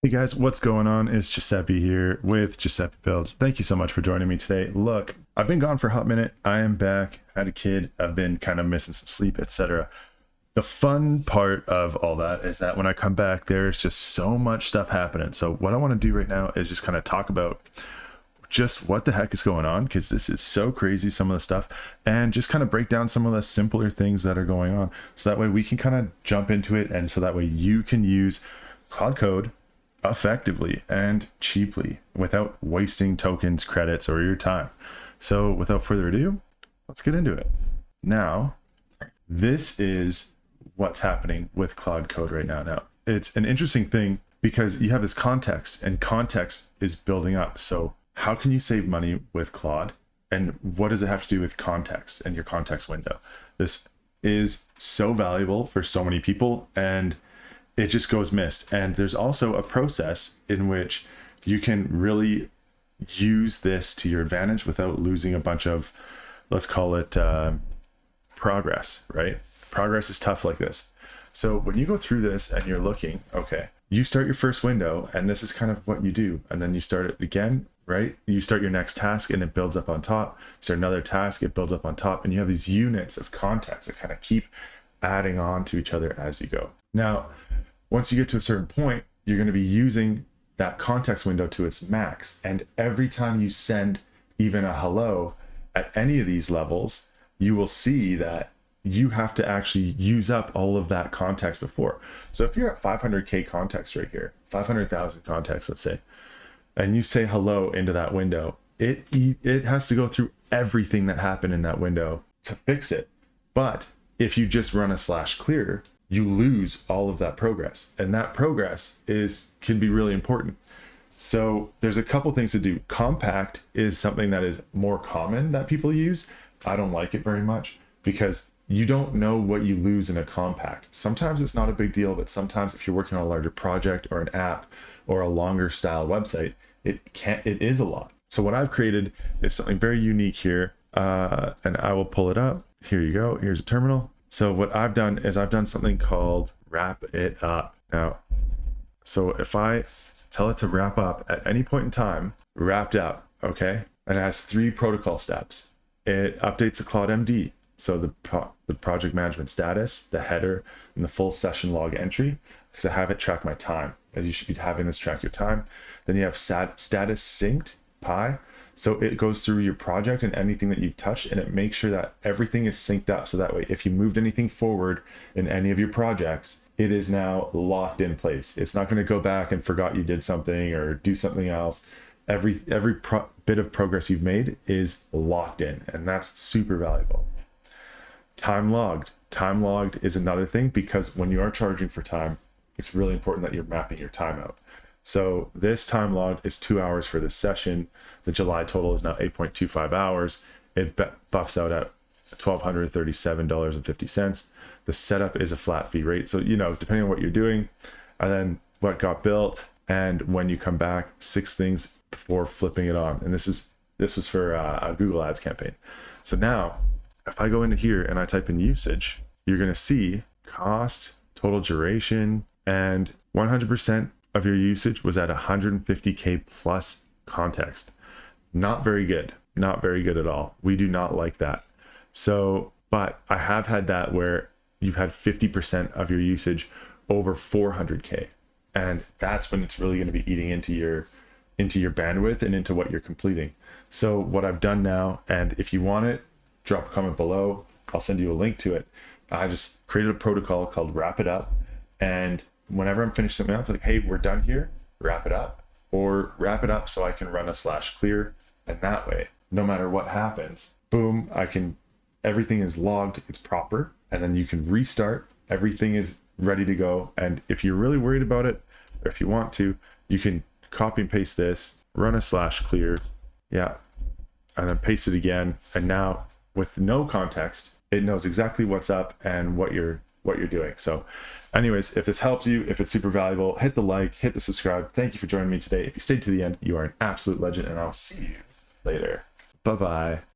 Hey guys, what's going on? It's Giuseppe here with Giuseppe Builds. Thank you so much for joining me today. Look, I've been gone for a hot minute. I am back. I had a kid. I've been kind of missing some sleep, etc. The fun part of all that is that when I come back, there's just so much stuff happening. So what I want to do right now is just kind of talk about just what the heck is going on, because this is so crazy, some of the stuff, and just kind of break down some of the simpler things that are going on. So that way we can kind of jump into it, and so that way you can use Claude Code effectively and cheaply without wasting tokens, credits, or your time. So without further ado, let's get into it. Now, this is what's happening with Claude Code right now. Now, it's an interesting thing because you have this context, and context is building up. So how can you save money with Claude? And what does it have to do with context and your context window? This is so valuable for so many people, and it just goes missed. And there's also a process in which you can really use this to your advantage without losing a bunch of, let's call it progress, right? Progress is tough like this. So when you go through this and you're looking, okay, you start your first window and this is kind of what you do. And then you start it again, right? You start your next task and it builds up on top. Start another task, it builds up on top. And you have these units of context that kind of keep adding on to each other as you go. Now, once you get to a certain point, you're going to be using that context window to its max. And every time you send even a hello at any of these levels, you will see that you have to actually use up all of that context before. So if you're at 500K context right here, 500,000 context, let's say, and you say hello into that window, it has to go through everything that happened in that window to fix it. But if you just run a /clear, you lose all of that progress, and that progress can be really important. So there's a couple things to do. Compact is something that is more common that people use. I don't like it very much because you don't know what you lose in a compact. Sometimes it's not a big deal, but sometimes if you're working on a larger project or an app or a longer style website, it is a lot. So what I've created is something very unique here, and I will pull it up. Here you go. Here's a terminal. So what I've done is I've done something called wrap it up. Now, so if I tell it to wrap up at any point in time, wrapped up, okay? And it has 3 protocol steps. It updates the Cloud MD. So the project management status, the header, and the full session log entry, because I have it track my time, as you should be having this track your time. Then you have status synced pi. So it goes through your project and anything that you touch, and it makes sure that everything is synced up. So that way, if you moved anything forward in any of your projects, it is now locked in place. It's not going to go back and forgot you did something or do something else. Every bit of progress you've made is locked in, and that's super valuable. Time logged. Time logged is another thing, because when you are charging for time, it's really important that you're mapping your time out. So this time logged is 2 hours for this session. The July total is now 8.25 hours. It buffs out at $1,237.50. The setup is a flat fee rate. So, depending on what you're doing, and then what got built, and when you come back, 6 things before flipping it on. And this was for a Google Ads campaign. So now, if I go into here and I type in usage, you're going to see cost, total duration, and 100% of your usage was at 150K plus context. Not very good. Not very good at all. We do not like that. So, but I have had that where you've had 50% of your usage over 400K. And that's when it's really going to be eating into your bandwidth and into what you're completing. So what I've done now, and if you want it, drop a comment below. I'll send you a link to it. I just created a protocol called wrap it up. And whenever I'm finished something up, like, hey, we're done here, wrap it up, or wrap it up so I can run a /clear. And that way, no matter what happens, boom, everything is logged, it's proper. And then you can restart, everything is ready to go. And if you're really worried about it, or if you want to, you can copy and paste this, run a /clear, yeah, and then paste it again. And now with no context, it knows exactly what's up and what you're doing. So anyways, if this helps you, if it's super valuable, hit the like, hit the subscribe. Thank you for joining me today. If you stayed to the end, you are an absolute legend, and I'll see you later. Bye-bye.